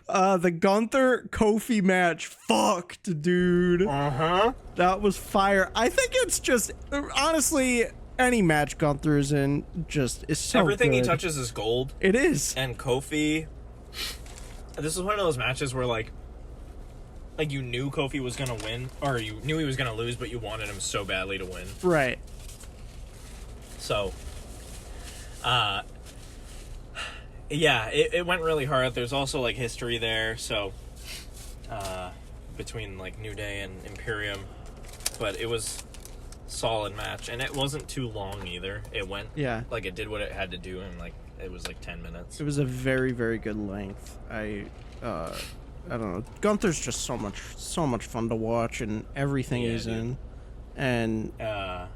The Gunther Kofi match fucked, dude. That was fire. I think it's just honestly any match Gunther's in just is so Everything good. he touches is gold. It is. And Kofi, this is one of those matches where like you knew Kofi was gonna win, or you knew he was gonna lose, but you wanted him so badly to win. Right. So, yeah, it went really hard. There's also like history there, so between like New Day and Imperium, but it was a solid match, and it wasn't too long either. It went like it did what it had to do, and like it was like 10 minutes. It was a very, very good length. I don't know. Gunther's just so much fun to watch, and everything he's in, and I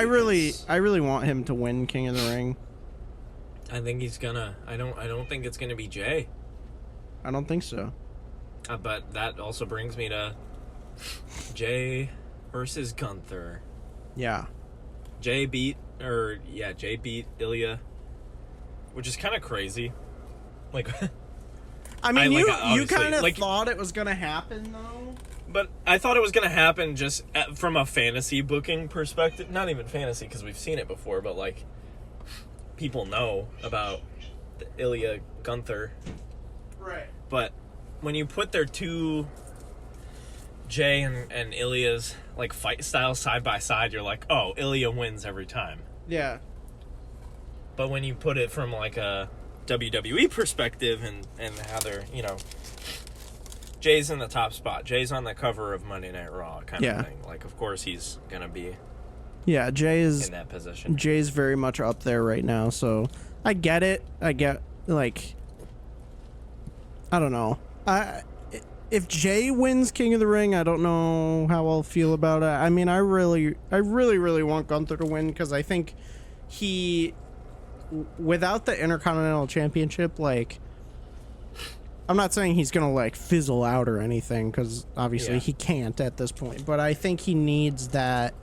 really want him to win King of the Ring. I think he's gonna. I don't think it's gonna be Jay. I don't think so. But that also brings me to Jay versus Gunther. Yeah. Jay beat Ilya, which is kind of crazy. Like, I mean, you kind of thought it was gonna happen though. But I thought it was gonna happen just from a fantasy booking perspective. Not even fantasy, because we've seen it before. But like, people know about the Ilya Gunther. Right. But when you put their two Jay and Ilya's like fight styles side by side, you're like, oh, Ilya wins every time. Yeah. But when you put it from like a WWE perspective and how they're, Jay's in the top spot. Jay's on the cover of Monday Night Raw kind of thing. Like, of course he's going to be Jay is in that position. Jay's very much up there right now, so I get it. I get, like, I don't know. If Jay wins King of the Ring, I don't know how I'll feel about it. I mean, I really want Gunther to win, because I think he, without the Intercontinental Championship, like, I'm not saying he's gonna like fizzle out or anything, because obviously he can't at this point, but I think he needs that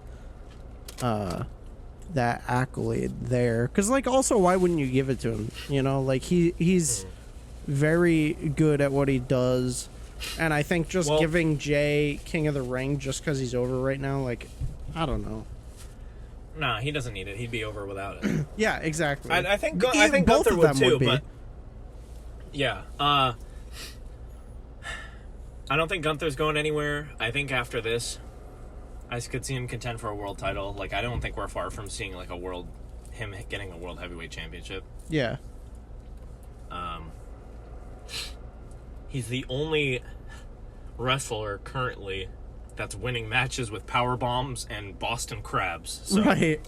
that accolade there, because like, also, why wouldn't you give it to him? Like, he's very good at what he does. And I think just giving Jay King of the Ring just because he's over right now, like, I don't know. Nah, he doesn't need it. He'd be over without it. Yeah, exactly. I think Gunther would too, but yeah. I don't think Gunther's going anywhere. I think after this, I could see him contend for a world title. Like, I don't think we're far from seeing like him getting a world heavyweight championship. Yeah. He's the only wrestler currently that's winning matches with power bombs and Boston crabs. So right.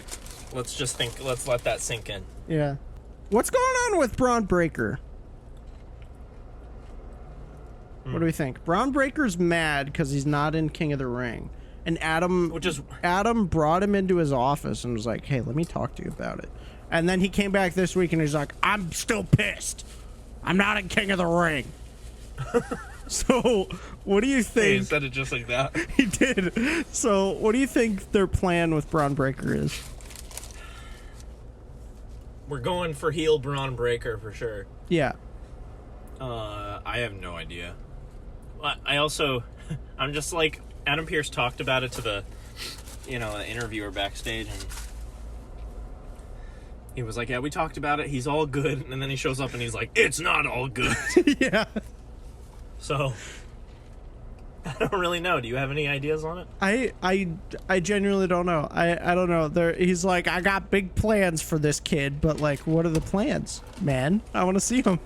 Let's let that sink in. Yeah. What's going on with Braun Breaker? What do we think? Braun Breaker's mad because he's not in King of the Ring. And Adam brought him into his office and was like, hey, let me talk to you about it. And then he came back this week and he's like, I'm still pissed. I'm not in King of the Ring. So, what do you think? He said it just like that. He did. So, what do you think their plan with Braun Breaker is? We're going for heel Braun Breaker for sure. Yeah. I have no idea. I'm just like, Adam Pearce talked about it to the interviewer backstage, and he was like, yeah, we talked about it. He's all good. And then he shows up and he's like, it's not all good. Yeah. So, I don't really know. Do you have any ideas on it? I genuinely don't know. I don't know. He's like, I got big plans for this kid, but like, what are the plans, man? I want to see them.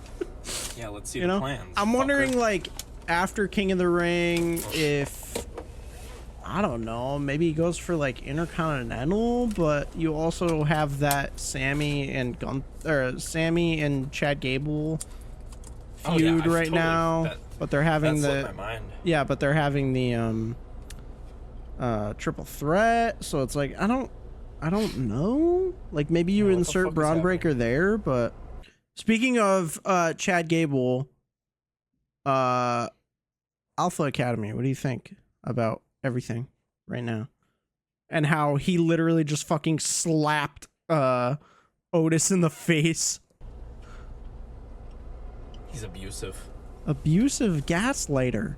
Yeah, let's see the plans. I'm wondering, like, after King of the Ring, if, I don't know, maybe he goes for like Intercontinental, but you also have that Sammy and Chad Gable feud right now. But they're having but they're having the triple threat, so it's like I don't know. Like, maybe you insert Braun Breaker there, but speaking of Chad Gable, Alpha Academy, what do you think about everything right now? And how he literally just fucking slapped Otis in the face. He's abusive. Abusive gaslighter.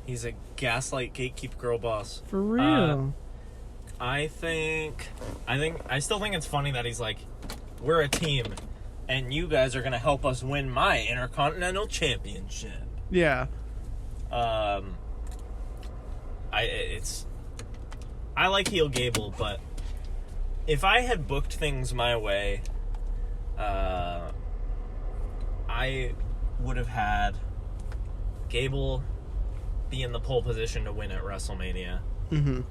He's a gaslight gatekeep girl boss. For real. I still think it's funny that he's like, we're a team, and you guys are gonna help us win my Intercontinental Championship. Yeah. I like heel Gable, but if I had booked things my way, I would have had Gable be in the pole position to win at WrestleMania. Mm-hmm.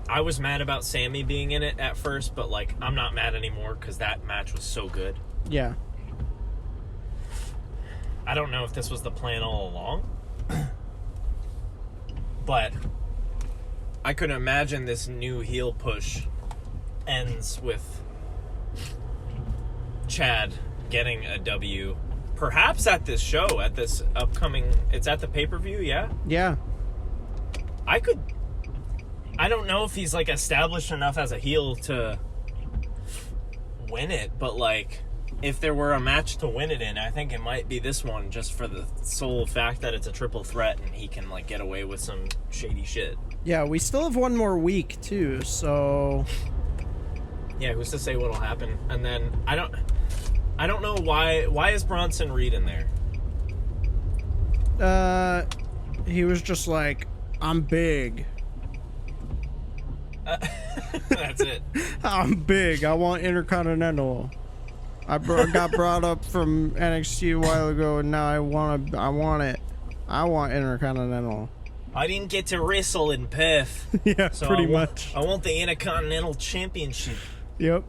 I was mad about Sammy being in it at first, but, like, I'm not mad anymore because that match was so good. Yeah. I don't know if this was the plan all along, but I could imagine this new heel push ends with Chad getting a W, perhaps at this show, at this upcoming... It's at the pay-per-view, yeah? Yeah. I don't know if he's, like, established enough as a heel to win it, but, like, if there were a match to win it in, I think it might be this one, just for the sole fact that it's a triple threat and he can, like, get away with some shady shit. Yeah, we still have one more week, too, so... Yeah, who's to say what'll happen? And then, I don't know why is Bronson Reed in there? He was just like, I'm big. That's it. I'm big. I want Intercontinental. I got brought up from NXT a while ago, and now I want it. I want Intercontinental. I didn't get to wrestle in Perth. Yeah, so pretty much. I want the Intercontinental Championship. Yep.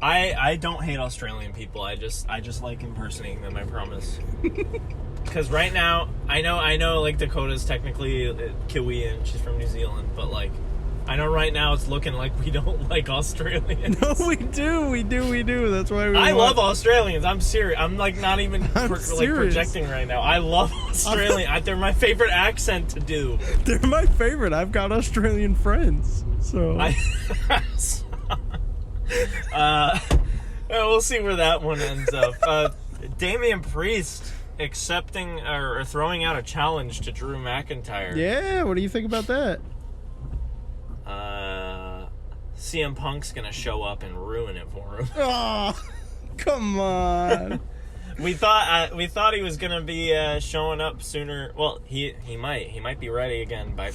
I don't hate Australian people. I just like impersonating them, I promise. Because right now, I know, like, Dakota's technically Kiwi and she's from New Zealand, but, like, I know right now it's looking like we don't like Australians. No, we do. That's why we. I love Australians. I'm serious. I'm, like, not even like projecting right now. I love Australian. They're my favorite accent to do. They're my favorite. I've got Australian friends, so. We'll see where that one ends up. Damian Priest accepting or throwing out a challenge to Drew McIntyre. Yeah, what do you think about that? CM Punk's gonna show up and ruin it for him. Oh, come on. We thought he was gonna be showing up sooner. Well, he might be ready again by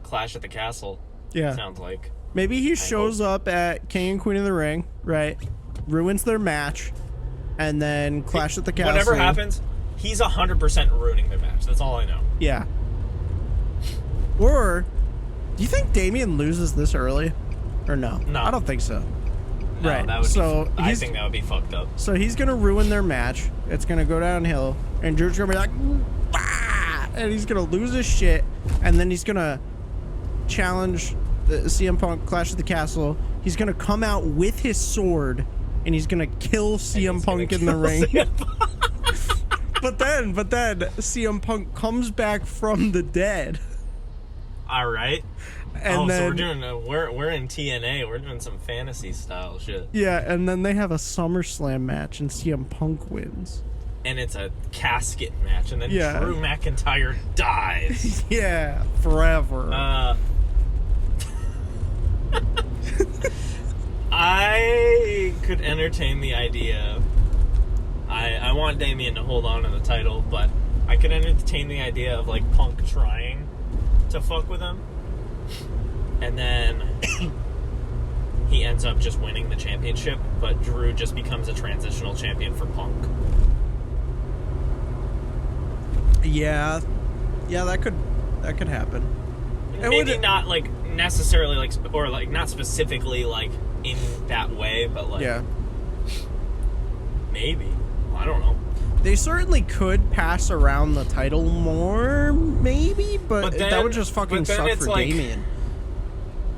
Clash at the Castle. Yeah, sounds like. Maybe he shows up at King and Queen of the Ring, right? Ruins their match, and then Clash at the Castle. Whatever happens, he's 100% ruining their match. That's all I know. Yeah. Or, do you think Damian loses this early? Or no? No. I don't think so. No, right. That would I think that would be fucked up. So he's going to ruin their match. It's going to go downhill. And Drew's going to be like, bah! And he's going to lose his shit. And then he's going to challenge the CM Punk Clash at the Castle. He's going to come out with his sword. And he's going to kill CM Punk in the ring. But then CM Punk comes back from the dead. All right. And then, so we're in TNA. We're doing some fantasy style shit. Yeah, and then they have a SummerSlam match, and CM Punk wins. And it's a casket match, and then Drew McIntyre dies. Yeah, forever. I could entertain the idea. I want Damian to hold on to the title, but I could entertain the idea of, like, Punk trying to fuck with him. And then he ends up just winning the championship, but Drew just becomes a transitional champion for Punk. Yeah, that could happen. Maybe not, like, necessarily, like, or, like, not specifically, like, in that way, but, like, yeah, maybe. I don't know. They certainly could pass around the title more, maybe, but then, that would just fucking suck for Damian.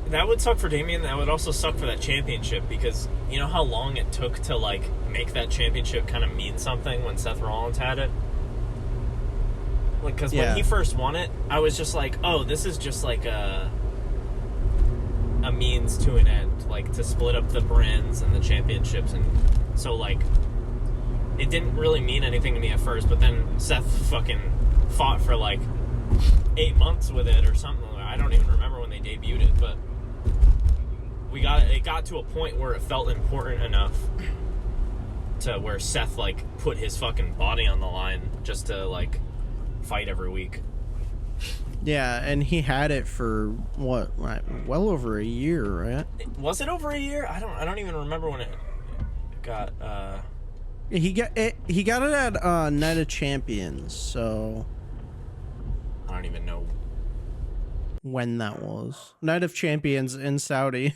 That would suck for Damian. That would also suck for that championship, because you know how long it took to, like, make that championship kind of mean something when Seth Rollins had it? Like, because when he first won it, I was just like, oh, this is just like a means to an end, like, to split up the brands and the championships. And so, like, it didn't really mean anything to me at first, but then Seth fucking fought for like 8 months with it or something. I don't even remember when they debuted it, but it got to a point where it felt important enough to where Seth like put his fucking body on the line just to like fight every week. Yeah, and he had it for what, like, well over a year, right? Was it over a year? I don't even remember when it got. He got it. He got it at Night of Champions. So I don't even know when that was. Night of Champions in Saudi.